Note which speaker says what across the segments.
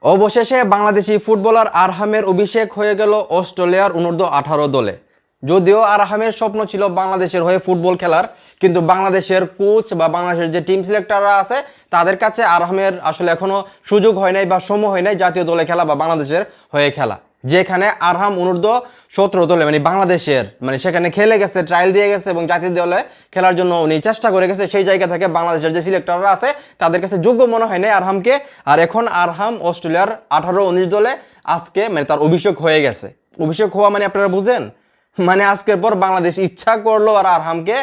Speaker 1: অবশেষে বাংলাদেশি ফুটবলার আরহামের অভিষেক হয়ে গেল অস্ট্রেলিয়ার অনূর্ধ্ব-18 দলে। যদিও আরহামের স্বপ্ন ছিল বাংলাদেশের হয়ে ফুটবল খেলার, কিন্তু বাংলাদেশের কোচ বা বাংলাদেশের যে টিম সিলেক্টররা আছে তাদের কাছে আরহামের আসলে এখনও সুযোগ হয় নাই বা সময় হয় নাই জাতীয় দলে খেলা বা বাংলাদেশের হয়ে খেলা। যেখানে আরহাম অনূর্ধ্ব-17 দলে মানে বাংলাদেশের সেখানে খেলে গেছে, ট্রায়াল দিয়ে গেছে এবং জাতীয় দলে খেলার জন্য উনি চেষ্টা করে গেছে। সেই জায়গা থেকে বাংলাদেশের যে সিলেক্টররা আছে তাদের কাছে যোগ্য মনে হয় নাই আরহামকে। আর এখন আরহাম অস্ট্রেলিয়ার 18-19 দলে আজকে তার অভিষেক হয়ে গেছে। অভিষেক হওয়া আপনারা বুঝেন, আজকের পর বাংলাদেশ ইচ্ছা করলো আর আরহামকে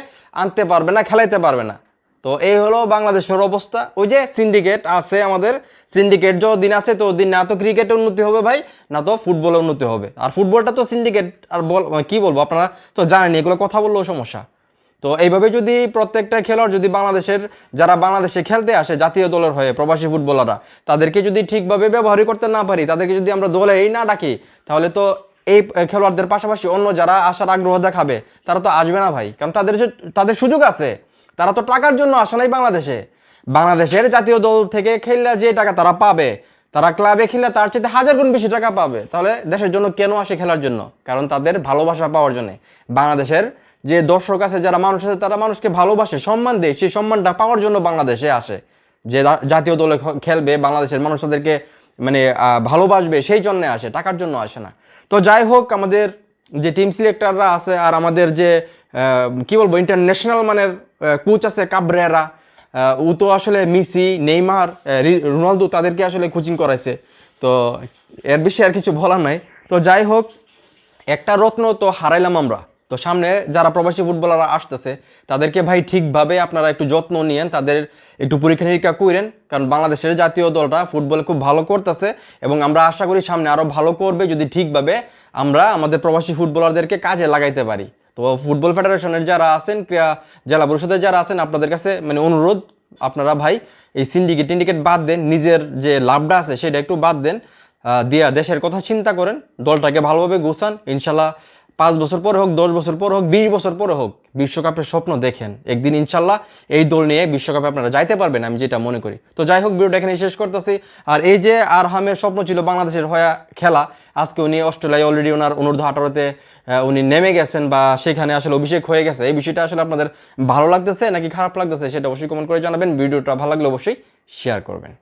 Speaker 1: আনতে পারবে না, খেলাইতে পারবে না। তো এই হলো বাংলাদেশের অবস্থা। ওই যে সিন্ডিকেট আছে, আমাদের সিন্ডিকেট যতদিন আছে ততদিন না তো ক্রিকেটে উন্নতি হবে ভাই, না তো ফুটবলে উন্নতি হবে। আর ফুটবলটা তো সিন্ডিকেট, আর কি বলবো, আপনারা তো জানেন, এগুলো কথা বললেও সমস্যা। তো এইভাবে যদি প্রত্যেকটা খেলোয়াড় যদি বাংলাদেশের যারা বাংলাদেশে খেলতে আসে জাতীয় দলের হয়ে প্রবাসী ফুটবলাররা, তাদেরকে যদি ঠিকভাবে ব্যবহারই করতে না পারি, তাদেরকে যদি আমরা দলেই না ডাকি, তাহলে তো এই খেলোয়াড়দের পাশাপাশি অন্য যারা আসার আগ্রহ দেখাবে তারা তো আসবে না ভাই। কারণ তাদের সুযোগ আছে, তারা তো টাকার জন্য আসে নাই বাংলাদেশে। বাংলাদেশের জাতীয় দল থেকে খেললে যে টাকা তারা পাবে, তারা ক্লাবে খেললে তার চেয়ে 1000 গুণ বেশি টাকা পাবে। তাহলে দেশের জন্য কেন আসে খেলার জন্য? কারণ তাদের ভালোবাসা পাওয়ার জন্য। বাংলাদেশের যে দর্শক আছে, যারা মানুষ আছে, তারা মানুষকে ভালোবাসে, সম্মান দেয়, সেই সম্মানটা পাওয়ার জন্য বাংলাদেশে আসে। যে জাতীয় দলে খেলবে, বাংলাদেশের মানুষ তাদেরকে ভালোবাসবে, সেই জন্য আসে, টাকার জন্য আসে না। তো যাই হোক, আমাদের যে টিম সিলেক্টররা আছে আর আমাদের যে কি বলবো ইন্টারন্যাশনাল মানের কোচ আছে কাবরেরা, ও তো আসলে মেসি, নেইমার, রোনালদো তাদেরকে আসলে কোচিং করাইছে। তো এর বিষয়ে আর কিছু বলার নাই। তো যাই হোক, একটা রত্ন তো হারাইলাম আমরা। তো সামনে যারা প্রবাসী ফুটবলাররা আসতেছে তাদেরকে ভাই ঠিকভাবে আপনারা একটু যত্ন নিয়েন, তাদের একটু পরীক্ষা নিরীক্ষা করেন। কারণ বাংলাদেশের জাতীয় দলটা ফুটবল খুব ভালো করতেছে এবং আমরা আশা করি সামনে আরও ভালো করবে যদি ঠিকভাবে আমরা আমাদের প্রবাসী ফুটবলারদেরকে কাজে লাগাইতে পারি। তো ফুটবল ফেডারেশনের যারা আছেন, ক্রীড়া জেলা পরিষদের যারা আছেন, আপনাদের কাছে অনুরোধ, আপনারা ভাই এই সিন্ডিকেট বাদ দেন, নিজের যে লাভটা আছে সেটা একটু বাদ দেন, দিয়া দেশের কথা চিন্তা করেন, দলটাকে ভালোভাবে গোছান। ইনশাল্লাহ 5 বছর পরে হোক, 10 বছর পরে হোক, 20 বছর পরে হোক, বিশ্বকাপের স্বপ্ন দেখেন। একদিন ইনশাল্লাহ এই দল নিয়ে বিশ্বকাপে আপনারা যাইতে পারবেন, আমি যেটা মনে করি। তো যাই হোক, ভিডিওটা এখানে শেষ করতেছি। আর এই যে আরহামের স্বপ্ন ছিল বাংলাদেশের হয়ে খেলা, আজকে উনি অস্ট্রেলিয়ায় অলরেডি ওনার অনূর্ধ্ব-18-তে উনি নেমে গেছেন বা সেখানে আসলে অভিষেক হয়ে গেছে। এই বিষয়টা আসলে আপনাদের ভালো লাগতেছে নাকি খারাপ লাগতেছে সেটা অবশ্যই কমেন্ট করে জানাবেন। ভিডিওটা ভালো লাগলে অবশ্যই শেয়ার করবেন।